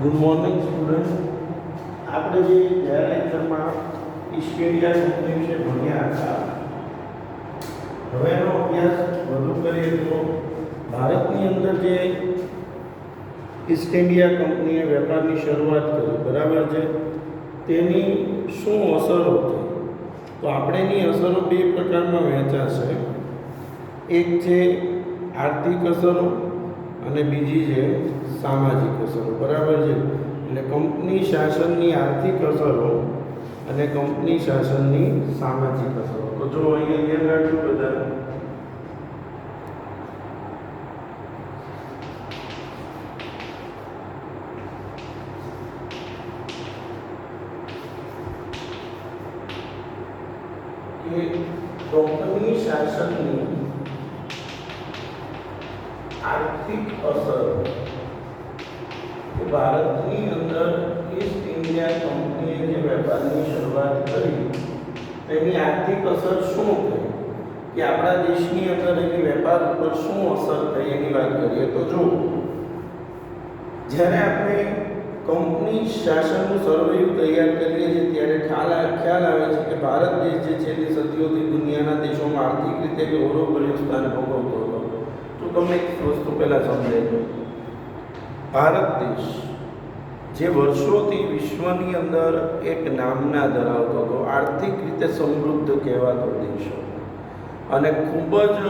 Good morning student. આપણે જે ગયા લેક્ચરમાં ઈસ્ટ ઇન્ડિયા કંપની વિશે ભણ્યા હતા, હવે એનો અભ્યાસ વધુ કરીએ તો ભારતની અંદર જે ઈસ્ટ ઇન્ડિયા કંપનીએ વેપારની શરૂઆત કરી, બરાબર છે, તેની શું અસરો થઈ? તો આપણે એની અસરો બે પ્રકારમાં વહેંચાશે. એક છે આર્થિક અસરો અને બીજી છે સામાજિક અસરો, બરાબર છે. એટલે કંપની શાસનની આર્થિક અસરો અને કંપની શાસનની સામાજિક અસરો. તો જો અહીંયા ધ્યાન રાખજો બધા. કે કંપની શાસનની આર્થિક અસર ભારતની અંદર ઈસ્ટ ઇન્ડિયા કંપનીએ જે વેપારની શરૂઆત કરી તેની આર્થિક અસર શું થઈ, કે આપણા દેશની અંદર એની વેપાર ઉપર શું અસર થઈ એની વાત કરીએ તો જો જ્યારે આપણે કંપની શાસનનું સર્વેયુ તૈયાર કરીએ છીએ ત્યારે ખ્યાલ આવે છે કે ભારત દેશ જે છેલ્લી સદીઓથી દુનિયાના દેશોમાં આર્થિક રીતે ગૌરવભર્યું સ્થાન ભોગવતો હતો. તો તમને એક વસ્તુ પહેલાં સમજાય, ભારત દેશ જે વર્ષોથી વિશ્વની અંદર એક નામના ધરાવતો હતો, આર્થિક રીતે સમૃદ્ધ કહેવાતો દેશ હતો, અને ખૂબ જ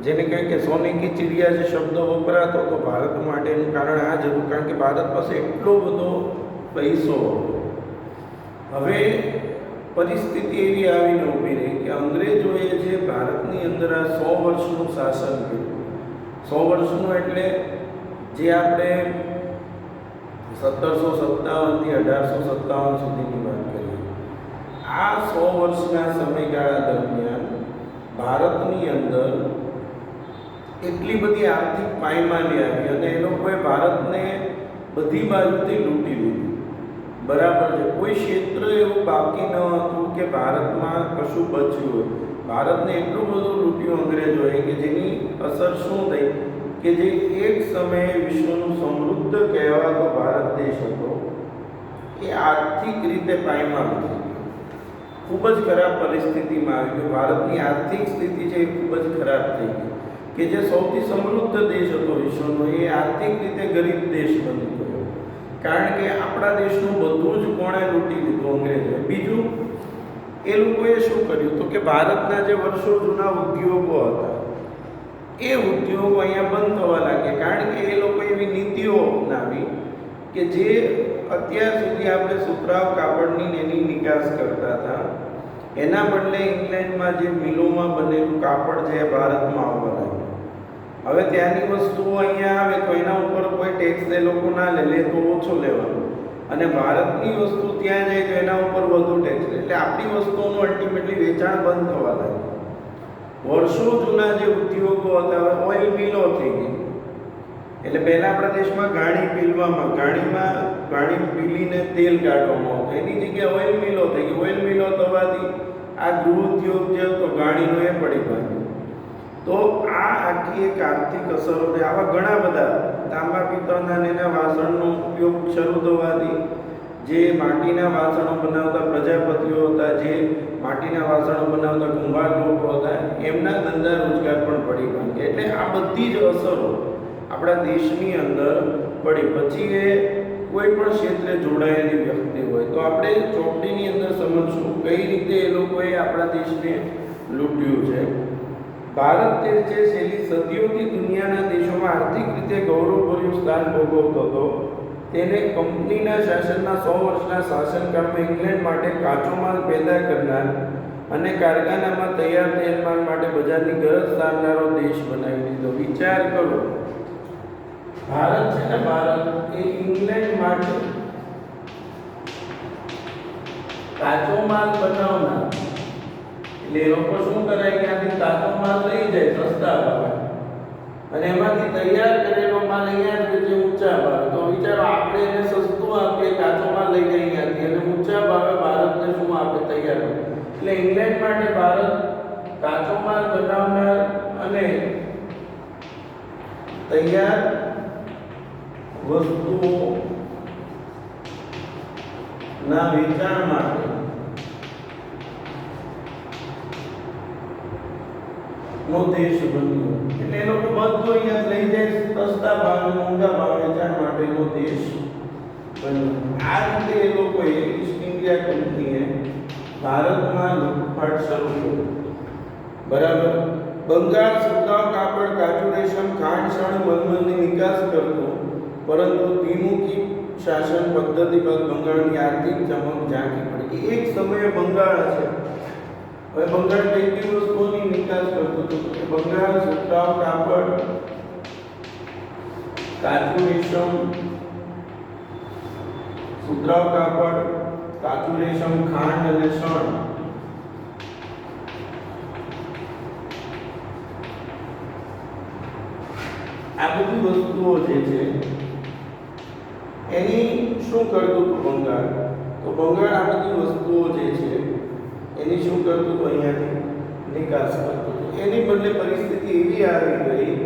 જેને કહે કે સોને કી ચિડિયા જે શબ્દ વપરાતો હતો ભારત માટેનું કારણ આ જ હતું, કારણ કે ભારત પાસે એટલો બધો પૈસો હતો. હવે પરિસ્થિતિ એવી આવીને ઊભી રહી કે અંગ્રેજોએ જે ભારતની અંદર આ 100 વર્ષનું શાસન કર્યું, 100 વર્ષનું એટલે જે આપણે 1757થી 1857 સુધીની વાત કરીએ, આ 100 વર્ષના સમયગાળા દરમિયાન ભારતની અંદર એટલી બધી આર્થિક પાયમાલી આવી અને એ લોકોએ ભારતને બધી બાજુથી લૂંટી લીધું, બરાબર છે. કોઈ ક્ષેત્ર એવું બાકી ન હતું કે ભારતમાં કશું બચ્યું હોય. ભારતને એટલું બધું લૂંટ્યું અંગ્રેજોએ કે જેની અસર શું થઈ કે જે એક સમયે વિશ્વનું સમૃદ્ધ કહેવાતો ભારત દેશ હતો એ આર્થિક રીતે પાયમાલ થઈ ગયો, ખૂબ જ ખરાબ પરિસ્થિતિમાં આવી ગયો. ભારતની આર્થિક સ્થિતિ છે એ ખૂબ જ ખરાબ થઈ ગઈ કે જે સૌથી સમૃદ્ધ દેશ હતો વિશ્વનો એ આર્થિક રીતે ગરીબ દેશ બની ગયો, કારણ કે આપણા દેશનું બધું જ કોણે લૂંટી લીધું, અંગ્રેજોએ. બીજું એ લોકોએ શું કર્યું તો કે ભારતના જે વર્ષો જૂના ઉદ્યોગો હતા એ ઉદ્યોગો અહીંયા બંધ થવા લાગ્યા, કારણ કે એ લોકો એવી નીતિઓ અપનાવી કે જે અત્યાર સુધી આપણે સુતરાઉ કાપડની એની નિકાસ કરતા હતા, એના બદલે ઇંગ્લેન્ડમાં જે મિલોમાં બનેલું કાપડ છે એ ભારતમાં આવવા લાગ્યું. હવે ત્યાંની વસ્તુઓ અહીંયા આવે તો એના ઉપર કોઈ ટેક્સ એ લોકો ના લે તો ઓછો લેવાનો, અને ભારતની વસ્તુ ત્યાં જાય તો એના ઉપર વધુ ટેક્સ લે, એટલે આપણી વસ્તુઓનું અલ્ટિમેટલી વેચાણ બંધ થવા લાગ્યું. વર્ષો જૂના જે ઉદ્યોગો હતા હવે ઓઇલ મિલો થઈ ગઈ. એટલે પહેલાં આપણા દેશમાં ગાણી પીલીને તેલ કાઢવામાં આવતું, એની જગ્યાએ ઓઇલ મિલો થઈ ગઈ. ઓઇલ મિલો થવાથી આ ગૃહ ઉદ્યોગ જે હતો ગાણીનો એ પડી ભાગ્યો. તો આ આખી એક આર્થિક અસરો છે. આવા ઘણા બધા તાંબા પિત્તળના એના વાસણનો ઉપયોગ શરૂ થવાથી જે માટીના વાસણો બનાવતા પ્રજાપતિઓ હતા, જે માટીના વાસણો બનાવતા કુંભાર લોકો હતા, એમના ધંધા રોજગાર પણ પડી ભાંગે. એટલે આ બધી જ અસરો આપણા દેશની અંદર પડી. પછી એ કોઈ પણ ક્ષેત્રે જોડાયેલી વ્યક્તિ હોય તો આપણે ચોપડીની અંદર સમજશું કઈ રીતે એ લોકોએ આપણા દેશને લૂંટ્યું છે. ભારત દેશ જે છેલ્લી સદીઓથી દુનિયાના દેશોમાં આર્થિક રીતે ગૌરવભર્યું સ્થાન ભોગવતો હતો, તેને કંપનીના શાસનના 100 વર્ષના શાસનકાળમાં ઇંગ્લેન્ડ માટે કાચો માલ પેદા કરનાર અને કારખાનામાં તૈયાર થયેલ માલ માટે બજારની ગરજ સારનારો દેશ બનાવી દીધો. વિચાર કરો, ભારત છે ને, ભારત એ ઇંગ્લેન્ડ માટે કાચો માલ બનાવનાર, એટલે એ લોકો શું કરે કે આથી કાચો માલ લઈ જાય સસ્તા ભાવે અને એમાંથી તૈયાર કરેલો માલ અહીંયા જ વેચે ઊંચા ભાવે. તો વિચારો, આપણે એને સસ્તું આપીએ, કાચો માલ લઈ જાય અહીંયાથી અને ઊંચા ભાવે ભારતને શું આપે? તૈયાર. એટલે ઇંગ્લેન્ડ માટે ભારત કાચો માલ બનાવનાર અને તૈયાર વસ્તુઓ ના વેચાણ માટે નો દેશ બન્યો. એટલે એ લોકો બધું અહીંયા લઈ જાય સસ્તા ભાવે મોંઘા ભાવે વેચાણ માટેનો દેશ બન્યો. આ રીતે એ લોકોએ ઈસ્ટ ઇન્ડિયા કંપનીએ ભારતમાં લૂંટફાટ શરૂ કરી. બરાબર. બંગાળ સુતરાઉ કાપડ કાચું રેશમ ખાંડ શણ મલમલની નિકાસ કરતો, પરંતુ દ્વિમુખી શાસન પદ્ધતિ બાદ બંગાળની આર્થિક ચમક ઝાંખી પડી. એક સમયે બંગાળ છે, હવે બંગાળ કઈ કઈ વસ્તુઓની નિકાસ કરતું હતું કે બંગાળ સુતરાઉ કાપડ કાચું રેશમ સુતરાઉ કાપડ કાચું રેશમ ખાંડ અને શણ આ બધી વસ્તુઓ જે છે એની શું કરતું હતું બંગાળ? તો બંગાળ આ બધી વસ્તુઓ જે છે એની શું કરતું હતું? અહીંયાથી નિકાસ કરતું હતું. એની બદલે પરિસ્થિતિ એવી આવી ગઈ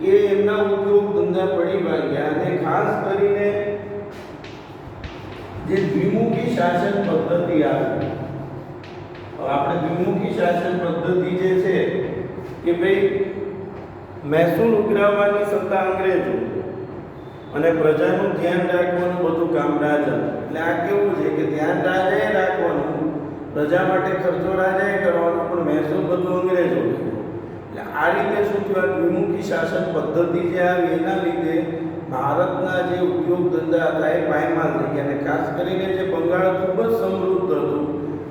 કે એમના ઉદ્યોગ ધંધા પડી ભાગ્યા અને ખાસ કરીને જે દ્વિમુખી શાસન પદ્ધતિ આવી. આપણે દ્વિમુખી શાસન પદ્ધતિ જે છે કે ભાઈ મહેસૂલ ઉઘરાવવાની સત્તા અંગ્રેજો અને પ્રજાનું ધ્યાન રાખવાનું બધું કામ રાજા. એટલે આ કેવું છે કે ધ્યાન રાજાએ રાખવાનું, પ્રજા માટે ખર્ચો રાજાએ કરવાનો, પણ મહેસૂલ બધું અંગ્રેજો. એટલે આ રીતે શું થયું? દ્વિમુખી શાસન પદ્ધતિ જે આવી એના લીધે ભારતના જે ઉદ્યોગ ધંધા હતા એ પાયમાલ થઈ ગયા. અને ખાસ કરીને જે બંગાળ ખૂબ જ સમૃદ્ધ હતું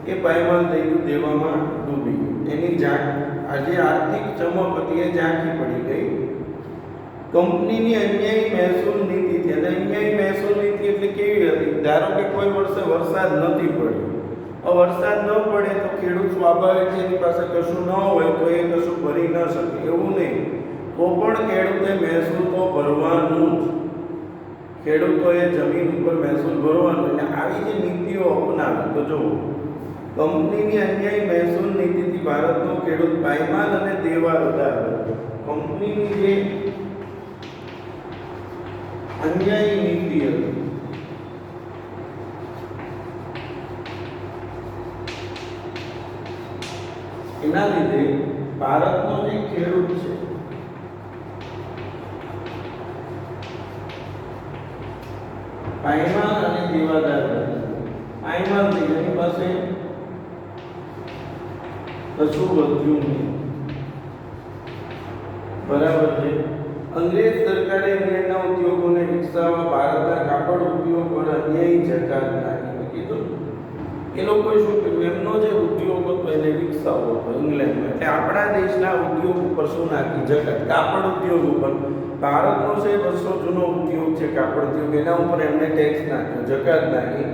એ પાયમાલ થઈ ગયું, દેવામાં ડૂબી ગયું. એની આજે આર્થિક ચમક હતી એ ઝાંખી પડી ગઈ. કંપનીની અન્યાયી મહેસૂલ નીતિ હતી. અને અન્યાયી મહેસૂલ નીતિ એટલે કેવી હતી? ધારો કે કોઈ વર્ષે વરસાદ નથી પડ્યો, વરસાદ ન પડે તો ખેડૂત સ્વાભાવિક છે એની પાસે કશું ન હોય તો એ કશું ભરી ન શકે, એવું નહીં. તો પણ ખેડૂતે મહેસૂલ તો ભરવાનું જ. ખેડૂતોએ જમીન ઉપર મહેસૂલ ભરવાનું. એટલે આવી જે નીતિઓ અપનાવી તો જુઓ, કંપનીની અન્યાયી મહેસૂલ નીતિથી ભારતનો ખેડૂત પાયમાલ અને દેવાદાર હતો. કંપનીની જે અન્યાયી નીતિ હતી એના લીધે ભારતનો જે ખેડૂત છે પાયમાલ અને દેવાદાર હતો. પાયમાલ થઈ એની પાસે કશું વધ્યું નહીં. બરાબર છે. અંગ્રેજ સરકારે ઇંગ્લેન્ડના ઉદ્યોગોને વિકસાવવા ભારતના કાપડ ઉદ્યોગ પર અન્યાયી જકાત નાખી કીધું. એ લોકોએ શું કર્યું? એમનો જે ઉદ્યોગ હતો એને વિકસાવવો હતો ઇંગ્લેન્ડમાં. એટલે આપણા દેશના ઉદ્યોગ ઉપર શું નાખી? જકાત. કાપડ ઉદ્યોગ ઉપર. ભારતનો છે વર્ષો જૂનો ઉદ્યોગ છે કાપડ ઉદ્યોગ, એના ઉપર એમને ટેક્સ નાખ્યો, જકાત નાખી.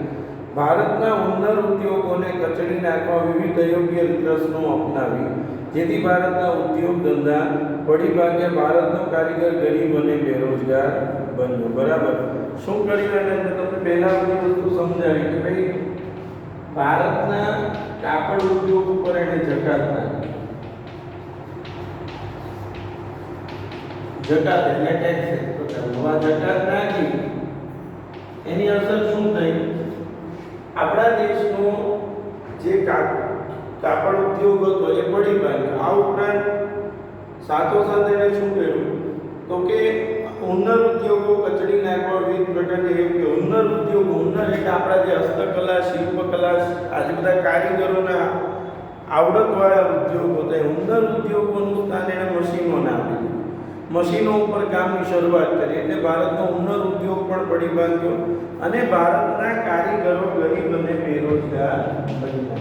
ભારતના ઉન્નત ઉદ્યોગોને કચડી નાખવા વિવિધ અયોગ્ય રીતરસનો અપનાવી, જેથી ભારતના ઉદ્યોગ ધંધા પડી ભાગ્યા. ભારતનો કારીગર ગરીબ અને બેરોજગાર બન્યો. બરાબર. શું કર્યું? એને તમને પહેલા બધી વસ્તુ સમજાવી કે ભાઈ ભારતના કાપડ ઉદ્યોગ ઉપર એને જકાત નાખી. જકાત એટલે ટેક્સ. તો જકાત નાખી એની અસર શું થઈ? આપણા દેશનો જે કાપડ ઉદ્યોગ હતો એ પડી ભાગ્યો. આ ઉપરાંત સાથોસાથ એને શું કર્યું? તો કે ઉન્નત ઉદ્યોગો કચડી નાખવા વિવિધ પ્રકારની યોગ્ય ઉન્નત ઉદ્યોગો. ઉન્નત એટલે આપણા જે હસ્તકલા, શિલ્પકલા, આજે બધા કારીગરોના આવડતવાળા ઉદ્યોગો હતા. ઉન્નત ઉદ્યોગોનું સ્થાન એને મશીનોને આપી દીધું. મશીનો ઉપર કામની શરૂઆત કરી. એટલે ભારતનો ઉન્નત ઉદ્યોગ પણ પડી ભાગ્યો અને ભારતના કારીગરો ગરીબ અને બેરોજગાર બન્યા.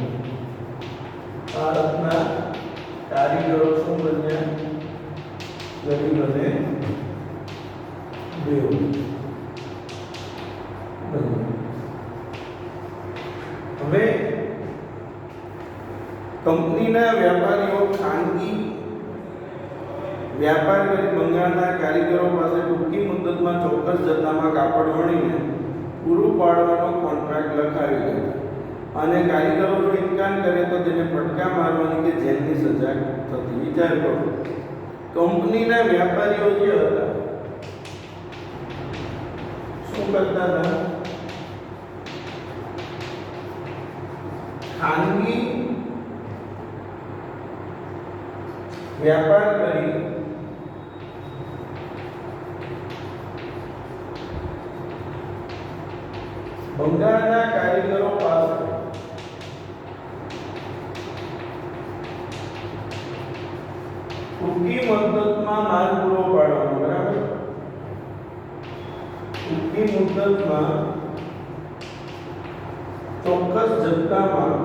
ભારતના કારીગરો શું બન્યા? ગરીબ અને બેરોજગાર. હવે કંપનીના વ્યાપારીઓ ખાનગી વ્યાપાર કરી બંગાળના કારીગરો પાસે ટૂંકી મુદતમાં ચોક્કસ જથ્થામાં કાપડ વણીને પૂરું પાડવાનો કોન્ટ્રાક્ટ લખાવી દીધો. અને કારીગરો જો ઇનકાર કરે તો તેને ફટકા મારવાની કે જેલની સજા થતી. વિચાર કરો, કંપનીના વ્યાપારીઓ જે હતા શું કરતા હતા? ખાનગી વ્યાપાર કરી બંગાળના કારીગરો પાસે ટૂંકી મુદતમાં માલ પૂરો પાડવાનો, બરાબર? ટૂંકી મુદતમાં ચોક્કસ જથ્થામાં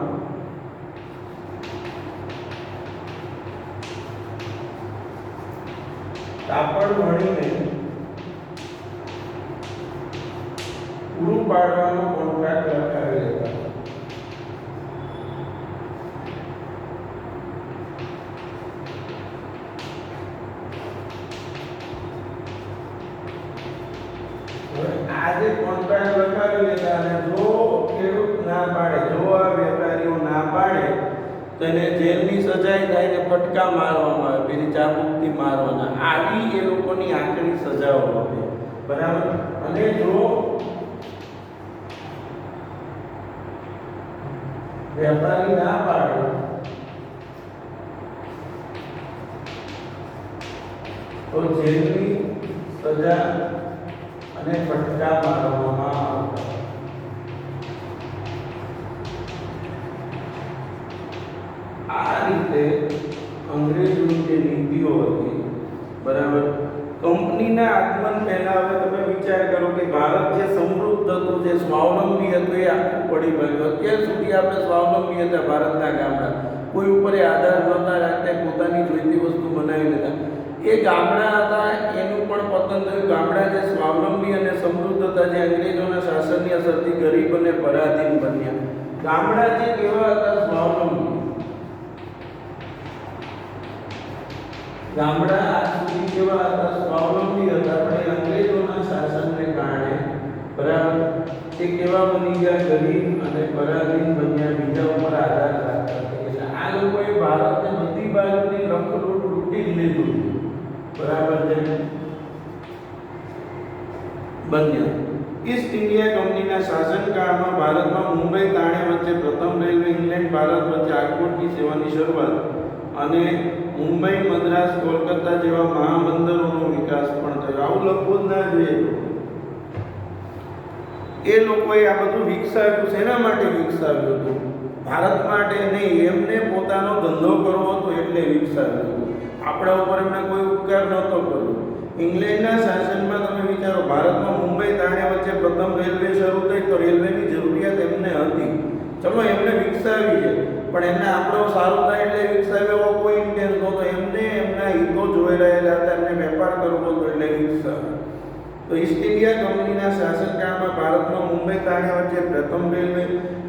કાપડ વણીને પૂરું પાડવાનો કોન્ટ્રાક્ટ લખાવી લેતા. આજે કોન્ટ્રાક્ટ લખાવી લેતા અને જો ખેડૂત ના પાડે, જો આ વેપારીઓ ના પાડે તો એને જેલની સજાઈ થાય ને ફટકા મારવામાં આવે, પેલી ચાબુકથી મારવાના. આવી એ લોકોની આખરી સજાઓ હતી, બરાબર? અને જો વેપારી ના પાડે તો જેલની સજા અને ફટકા મારવામાં આવતા. આ રીતે અંગ્રેજોની જે નીતિઓ હતી, બરાબર, કંપનીના આગમન પહેલા હવે તમે વિચાર કરો કે ભારત જે સમૃદ્ધ હતું, જે સ્વાવલંબી હતું, એ આખું પડી ગયું. અત્યાર સુધી આપણે સ્વાવલંબી હતા ભારતના ગામડા, કોઈ ઉપર આધાર નહોતા રાખતા, પોતાની જોઈતી વસ્તુ બનાવી લેતા. એ ગામડા હતા એનું પણ પતન થયું. ગામડા જે સ્વાવલંબી અને સમૃદ્ધ હતા, જે અંગ્રેજોના શાસનની અસરથી ગરીબ અને પરાધીન બન્યા. ગામડા જે કેવા હતા? સ્વાવલંબી. ગામડા આજ સુધી કેવા હતા? સ્વાવલંબી હતા, પણ અંગ્રેજોના શાસનને કારણે, બરાબર, તે કેવા બની ગયા? ગરીબ અને પરાધીન બન્યા, બીજા ઉપર આધાર રાખતા. એટલે આ લોકોએ ભારતને બધી બાજુથી લૂંટ લૂંટી લીધું, બરાબર છે, બન્યા. ઈસ્ટ ઇન્ડિયા કંપનીના શાસનકાળમાં ભારતમાં મુંબઈ તાણે વચ્ચે પ્રથમ રેલવે, ઇંગ્લેન્ડ ભારત વચ્ચે આગમનની સેવાની શરૂઆત અને મુંબઈ, મદ્રાસ, કોલકાતા જેવા મહાબંદરોનો વિકાસ પણ થયો. આવું લખવું જ ના જોઈએ. એ લોકોએ આ બધું વિકસાવ્યું. શેના માટે વિકસાવ્યું હતું? ભારત માટે નહીં, એમને પોતાનો ધંધો કરવો હતો એટલે વિકસાવ્યું હતું. આપણા ઉપર એમને કોઈ ઉપકાર નહોતો કર્યો. ઇંગ્લેન્ડના શાસનમાં તમે વિચારો, ભારતમાં મુંબઈ તાણે વચ્ચે પ્રથમ રેલવે શરૂ થઈ તો રેલવેની જરૂરિયાત એમને હતી. ચલો એમને વિકસાવી છે, પણ એમને આપણો સારું થાય એટલે વિકસાવ્યો કોઈ ઇન્ટેન્સ નહોતો. એમને એમના હિતો જોઈ રહેલા હતા, એમને વેપાર કરવો હતો એટલે વિકસાવ્યો. તો ઈસ્ટ ઇન્ડિયા કંપનીના શાસનકાળમાં ભારતમાં મુંબઈ તાણે વચ્ચે પ્રથમ રેલવે,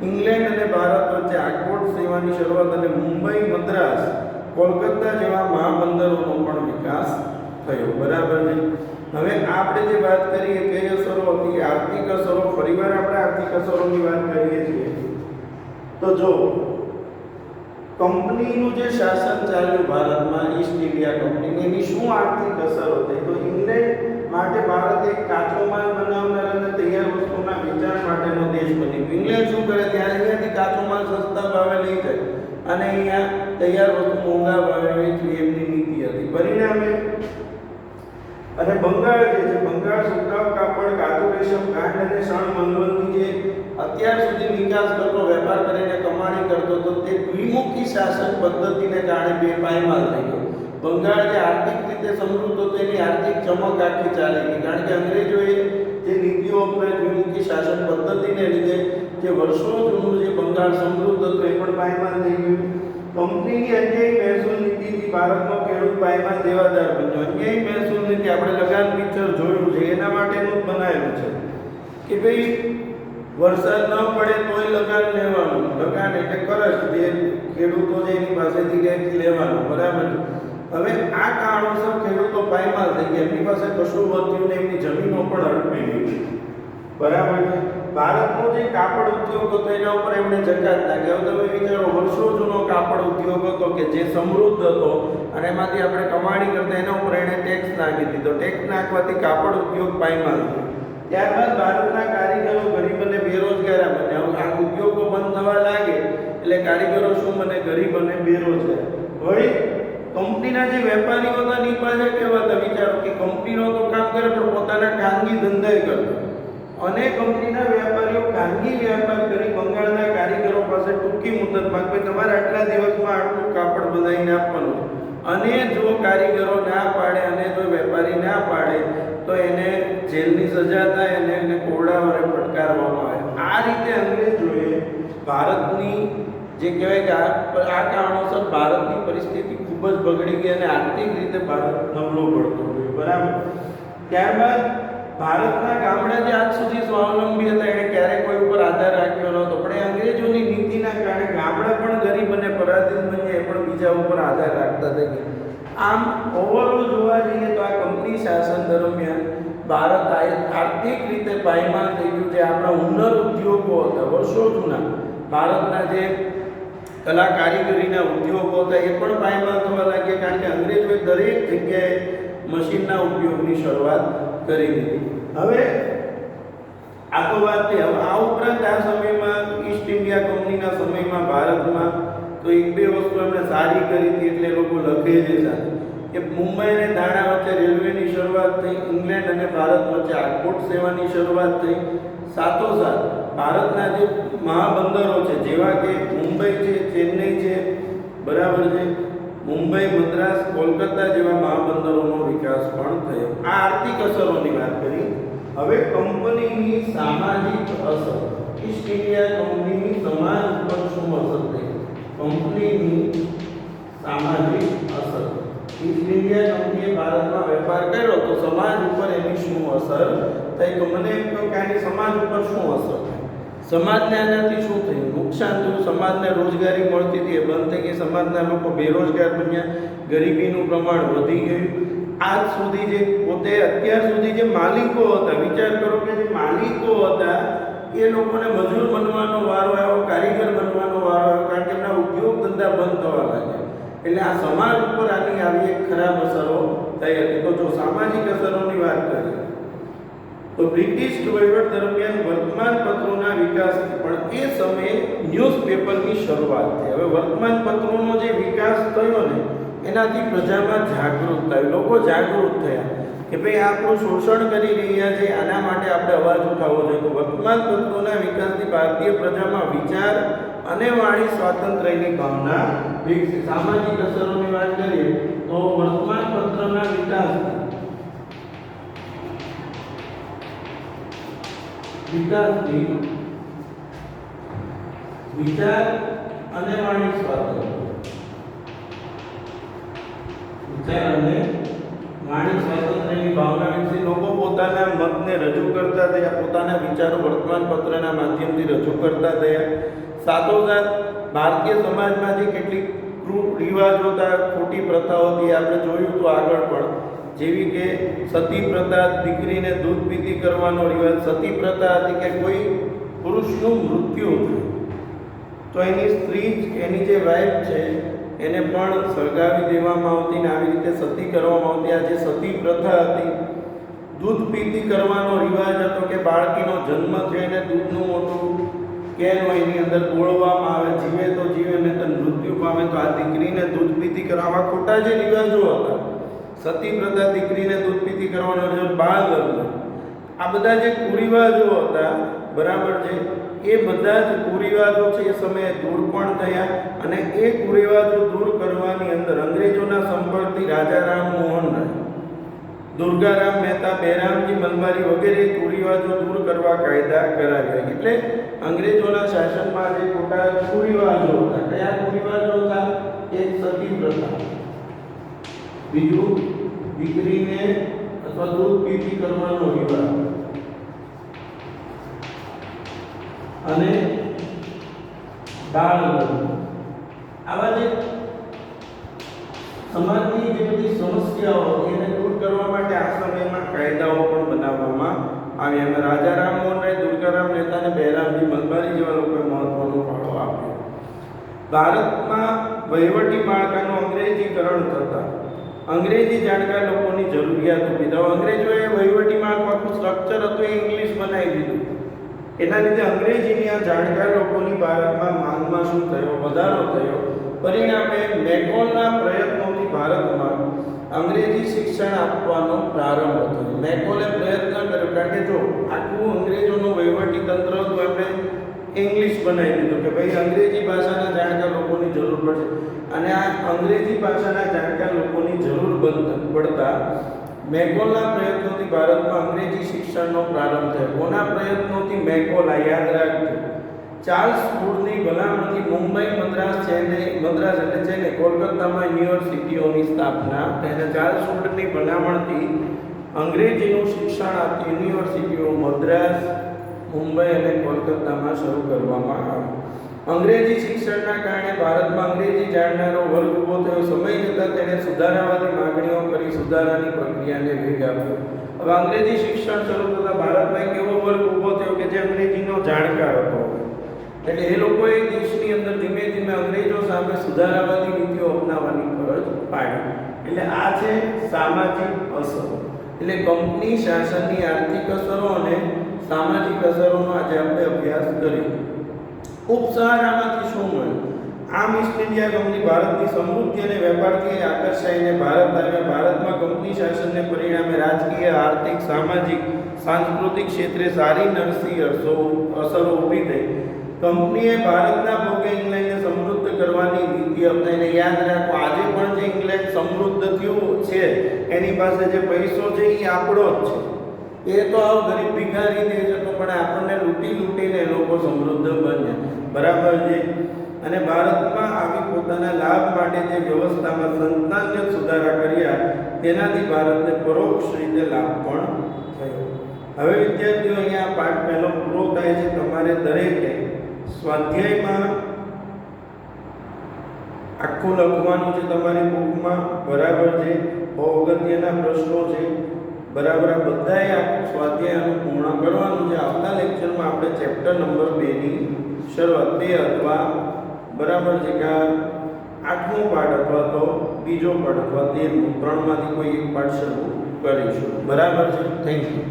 ઇંગ્લેન્ડ અને ભારત વચ્ચે આગમન સેવાની શરૂઆત અને મુંબઈ, મદ્રાસ, કોલકાતા જેવા મહાબંદરોનો પણ વિકાસ થયો, બરાબર છે. હવે આપણે જે વાત કરીએ કઈ અસરો હતી? આર્થિક અસરો. ફરીવાર આપણે આર્થિક અસરોની વાત કરીએ છીએ તો જો કંપનીનું જે શાસન ચાલ્યું ભારતમાં, ઈસ્ટ ઇન્ડિયા કંપની, એની શું આર્થિક અસરો થઈ? તો ઇંગ્લેન્ડ માટે ભારત એક કાચો માલ બનાવનાર અને તૈયાર વસ્તુના વેચાણ માટેનો દેશ બન્યો. ઇંગ્લેન્ડ શું કરે? ત્યાંથી કાચો માલ સસ્તા ભાવે લઈ જાય અને અહીંયા તૈયાર વસ્તુ મોંઘા ભાવે વેચવી, એમની નીતિ હતી. પરિણામે અને બંગાળ જે છે, બંગાળ સુતરાઉ કાપડ, કાચું રેશમ, ગાંઠ અને શણ મલમલની જે અત્યાર સુધી નિકાસ કરતો, વેપાર કરીને કમાણી કરતો હતો, તે દ્વિમુખી શાસન પદ્ધતિને કારણે બેપાયમાલ થઈ ગયો. બંગાળ જે આર્થિક રીતે સમૃદ્ધ હતો, એની આર્થિક ચમક આખી ચાલી ગઈ, કારણ કે અંગ્રેજોએ જે નીતિઓ અપનાવી, દ્વિમુખી શાસન પદ્ધતિને લીધે જે વર્ષો જૂનું જે બંગાળ સમૃદ્ધ હતું એ પણ પાયમાલ થઈ ગયું. કંપનીની અન્યાયી મહેસૂલ નીતિથી ભારતનો ખેડૂત પાયમાલ દેવાદાર બન્યો. અન્યાયી મહેસૂલ નીતિ આપણે લગાન પિક્ચર જોયું છે, એના માટેનું જ બનાવેલું છે કે ભાઈ વરસાદ ન પડે તોય લગાન લેવાનું. લગાન એટલે કરજ, જે ખેડૂતો છે એની પાસેથી ટેક્સ લેવાનો, બરાબર. હવે આ કારણોસર ખેડૂતો પાયમાલ થઈ ગયા, એમની પાસે કશું વધ્યું ને એમની જમીનો પણ હડપી ગઈ, બરાબર છે. ભારતનો જે કાપડ ઉદ્યોગ હતો એના ઉપર એમણે જકાત નાખી. હવે તમે વિચારો, વર્ષો જૂનો કાપડ ઉદ્યોગ હતો કે જે સમૃદ્ધ હતો અને એમાંથી આપણે કમાણી કરતા, એના ઉપર એણે ટેક્સ નાખી દીધો. ટેક્સ નાખવાથી કાપડ ઉદ્યોગ પાયમાલ થયો. ત્યારબાદ ભારતના કારીગરો ગરીબ અને બેરોજગાર બન્યા. આ ઉદ્યોગો બંધ થવા લાગે એટલે કારીગરો શું બને? ગરીબ અને બેરોજગાર. વળી કંપનીના જે વેપારીઓ હતા ની પાસે કેવા હતા? વિચારો કે કંપનીનો તો કામ કરે પણ પોતાના ખાનગી ધંધા કરતા, અને કંપનીના વેપારીઓ ખાનગી વ્યાપાર કરી બંગાળના કારીગરો પાસે ટૂંકી મુદતમાં કે તમારે આટલા દિવસમાં આટલું કાપડ બનાવીને આપવાનું, અને જો કારીગરો ના પાડે અને જો વેપારી ના પાડે તો એને જેલની સજા થાય અને એને કોરડા વડે ફટકારવામાં આવે. આ રીતે અંગ્રેજોએ ભારતની જે કહેવાય કે આ કારણોસર ભારતની પરિસ્થિતિ ખૂબ જ બગડી ગઈ અને આર્થિક રીતે ભારત નબળું પડતું ગયું. બરાબર. ત્યારબાદ ભારતના ગામડા જે આજ સુધી સ્વાવલંબી હતા એને ક્યારેય કોઈ ઉપર આધાર રાખ્યો નહોતો, પણ એ અંગ્રેજોની નીતિના કારણે ગામડા પણ ગરીબ અને પરાધીન બન્યા, એ પણ બીજા ઉપર આધાર રાખતા થઈ ગયા. આમ ઓવરઓલ જોવા જઈએ તો આ કંપની શાસન દરમિયાન ભારત આર્થિક રીતે પાયમાલ થઈ ગયું. જે આપણા હુનર ઉદ્યોગો હતા વર્ષો જૂના, ભારતના જે કલા કારીગરીના ઉદ્યોગો હતા એ પણ પાયમાલ થવા લાગ્યા, કારણ કે અંગ્રેજોએ દરેક જગ્યાએ મશીનના ઉપયોગની શરૂઆત કરી દીધી. હવે આ તો વાત છે. હવે આ ઉપરાંત આ સમયમાં ઈસ્ટ ઇન્ડિયા કંપનીના સમયમાં ભારતમાં તો એક બે વસ્તુ એમણે સારી કરી હતી, એટલે લોકો લખે છે સાથે કે મુંબઈ અને દાણા વચ્ચે રેલવેની શરૂઆત થઈ, ઇંગ્લેન્ડ અને ભારત વચ્ચે આર્કોટ સેવાની શરૂઆત થઈ. સાથોસાથ ભારતના જે મહાબંદરો છે જેવા કે મુંબઈ છે, ચેન્નઈ છે, બરાબર છે, મુંબઈ, મદ્રાસ, કોલકાતા જેવા મહાબંદરોનો વિકાસ પણ થયો. આ આર્થિક અસરોની વાત કરી. હવે કંપનીની સામાજિક અસર, ઈસ્ટ ઇન્ડિયા કંપનીની સમાજ ઉપર શું અસર થઈ? કંપનીની સામાજિક અસર. ઈસ્ટ ઇન્ડિયા કંપનીએ ભારતમાં વેપાર કર્યો તો સમાજ ઉપર એની શું અસર થઈ? તો મને એમ કહો કે આની સમાજ ઉપર શું અસર થઈ? સમાજને આનાથી શું થયું? નુકસાન થયું. સમાજને રોજગારી મળતી હતી એ બંધ થઈ ગઈ, સમાજના લોકો બેરોજગાર બન્યા, ગરીબીનું પ્રમાણ વધી ગયું. આજ સુધી જે પોતે અત્યાર સુધી જે માલિકો હતા, વિચાર કરો કે જે માલિકો હતા એ લોકોને મજૂર બનવાનો વારો આવ્યો, કારીગર બનવાનો વારો આવ્યો, કારણ કે એમના ઉદ્યોગ ધંધા બંધ થવા લાગ્યા. એટલે આ સમાજ ઉપર આની આવી એક ખરાબ અસરો થઈ હતી. તો જો સામાજિક અસરોની વાત કરીએ તો બ્રિટિશ વહીવટ દરમિયાન વર્તમાન પત્રોના વિકાસ, પણ એ સમયે ન્યૂઝપેપરની શરૂઆત થઈ. હવે વર્તમાન પત્રોનો જે વિકાસ થયો ને એનાથી પ્રજામાં જાગૃત થયું, લોકો જાગૃત થયા કે ભાઈ આપણું શોષણ કરી રહ્યા છે, આના માટે આપણે અવાજ ઉઠાવવો જોઈએ. તો વર્તમાન પત્રોના વિકાસથી ભારતીય પ્રજામાં વિચાર અને વાણી સ્વાતંત્ર્યની ભાવના વિકસી. સામાજિક અસરોની વાત કરીએ તો વર્તમાન પત્રના વિકાસથી વિચાર અને વાણી સ્વાતંત્ર્ય, વિચાર અને વાણી સ્વાતંત્ર્યની ભાવના વિકસી. લોકો પોતાના મતને રજૂ કરતા થયા, પોતાના વિચારો વર્તમાન પત્રના માધ્યમથી રજૂ કરતા થયા. સાથોસાથ ભારતીય સમાજમાં જે કેટલીક રિવાજો હતા, ખોટી પ્રથાઓ હતી, આપણે જોયું તો આગળ પણ, જેવી કે સતી પ્રથા, દીકરીને દૂધ પીતી કરવાનો રિવાજ. સતી પ્રથા હતી કે કોઈ પુરુષનું મૃત્યુ થયું તો એની સ્ત્રી, એની જે વાઇફ છે એને પણ સળગાવી દેવામાં આવતી ને આવી રીતે સતી કરવામાં આવતી. આ જે સતી પ્રથા હતી. દૂધ પીતી કરવાનો રિવાજ હતો કે બાળકીનો જન્મ થઈને દૂધનું મોટું કેન હોય એની અંદર બોળવામાં આવે, જીવે તો જીવે ને તો મૃત્યુ પામે. તો આ દીકરીને દૂધ પીતી કરવા ખોટા જે રિવાજો હતા, સતી પ્રથા, દીકરીને દૂધ પીતી કરવાનો રિવાજ, બાળ લગ્ન, આ બધા જે કુરિવાજો હતા, બરાબર છે, એ બધા જ કુરિવાજો છે એ સમયે દૂર પણ થયા. અને એ કુરિવાજો દૂર કરવાની અંદર અંગ્રેજોના સંપર્કથી રાજા રામમોહન રાય, દુર્ગારામ મહેતા, બેરામજી મલબારી વગેરે કુરિવાજો દૂર કરવા કાયદા કરાવ્યા. એટલે અંગ્રેજોના શાસનમાં જે ખોટા કુરિવાજો હતા, કયા કુરિવાજો હતા? એક સતી પ્રથા, બીજું દીકરીને અથવા દૂધ પીતી કરવાનો રિવાજ, અને બાળ લગ્ન. આવા જે સમાજની જે બધી સમસ્યાઓ એને દૂર કરવા માટે આ સમયમાં કાયદાઓ પણ બનાવવામાં આવ્યા. એમાં રાજા રામમોહન રાય, દુર્ગારામ મહેતા અને બેરામજી મલબારી જેવા લોકોએ મહત્વનો ફાળો આપ્યો. ભારતમાં વહીવટી માળખાનું અંગ્રેજીકરણ થતા અંગ્રેજી જાણકાર લોકોની જરૂરિયાત ઊભી થઈ. અંગ્રેજોએ વહીવટી માળખાનું સ્ટ્રક્ચર હતું એ ઇંગ્લિશ બનાવી દીધું. એના લીધે અંગ્રેજીની આ જાણકાર લોકોની ભારતમાં માંગમાં શું થયો? વધારો થયો. પરિણામે મેકોલના પ્રયત્નોથી ભારતમાં અંગ્રેજી શિક્ષણ આપવાનો પ્રારંભ થયો. મેકોલે પ્રયત્ન કર્યો, કારણ કે જો આખું અંગ્રેજોનું વહીવટી તંત્ર હતું, એમણે ઇંગ્લિશ બનાવી દીધું કે ભાઈ અંગ્રેજી ભાષાના જાણકાર લોકોની જરૂર પડશે. અને આ અંગ્રેજી ભાષાના જાણકાર લોકોની જરૂર પડતા મેકોલના પ્રયત્નોથી ભારતમાં અંગ્રેજી શિક્ષણનો પ્રારંભ થયો. કોના પ્રયત્નોથી? મેકોલા. યાદ રાખજો. ચાર્લ્સ ફૂડની ભલામણથી મુંબઈ, મદ્રાસ, ચેન્નઈ, મદ્રાસ એટલે ચેન્નઈ, કોલકાતામાં યુનિવર્સિટીઓની સ્થાપના તેને ચાર્લ્સ ફૂડની ભલામણથી અંગ્રેજીનું શિક્ષણ આપતી યુનિવર્સિટીઓ મદ્રાસ, મુંબઈ અને કોલકાતામાં શરૂ કરવામાં આવી. અંગ્રેજી શિક્ષણના કારણે ભારતમાં અંગ્રેજી જાણનારો વર્ગ ઊભો થયો. સમય જતાં તેણે સુધારાવાદી માગણીઓ કરી સુધારાની પ્રક્રિયાને વેગ આપ્યો. હવે અંગ્રેજી શિક્ષણ શરૂ થતાં ભારતમાં એક એવો વર્ગ ઊભો થયો કે જે અંગ્રેજીનો જાણકાર હતો. એટલે એ લોકોએ દેશની અંદર ધીમે ધીમે અંગ્રેજો સામે સુધારાવાદી નીતિઓ અપનાવવાની ફરજ પાડી. એટલે આ છે સામાજિક અસરો. એટલે કંપની શાસનની આર્થિક અસરો અને સામાજિક અસરોનો આજે આપણે અભ્યાસ કર્યો. ઉપસારામાંથી શું મળ્યું? આમ ઈસ્ટ ઇન્ડિયા કંપની ભારતની સમૃદ્ધિ અને વેપારથી આકર્ષાઈને ભારત આવ્યા. ભારતમાં કંપની શાસનને પરિણામે રાજકીય, આર્થિક, સામાજિક, સાંસ્કૃતિક ક્ષેત્રે સારી નરસી અસરો ઊભી થઈ. કંપનીએ ભારતના ભોગે ઇંગ્લેન્ડને સમૃદ્ધ કરવાની નીતિ અપનાવીને, યાદ રાખો આજે પણ જે ઇંગ્લેન્ડ સમૃદ્ધ થયું છે એની પાસે જે પૈસો છે એ આપણો જ છે. એ તો આવ ગરીબ ભિખારી દેશ હતો, પણ આપણને લૂંટીને એ લોકો સમૃદ્ધ બન્યા. બરાબર છે. અને ભારતમાં આવી પોતાના લાભ માટે જે વ્યવસ્થામાં સંસ્થાગત સુધારા કર્યા તેનાથી ભારતને પરોક્ષ રીતે લાભ પણ થયો. હવે વિદ્યાર્થીઓ, અહીંયા પાઠ પહેલો પૂરો થાય છે. તમારે દરેકે સ્વાધ્યાયમાં આખું લખવાનું છે તમારી બુકમાં. બરાબર છે. બહુ અગત્યના પ્રશ્નો છે. બરાબર. આ બધાએ આખું સ્વાધ્યાયનું પૂર્ણ કરવાનું છે. આવતા લેક્ચરમાં આપણે ચેપ્ટર નંબર 2 ની શરૂઆત 2 અથવા બરાબર છે કે 8મો પાઠ અથવા તો બીજો પાઠ અથવા 13મો, ત્રણમાંથી કોઈ એક પાઠ શરૂ કરીશું. બરાબર છે. Thank you.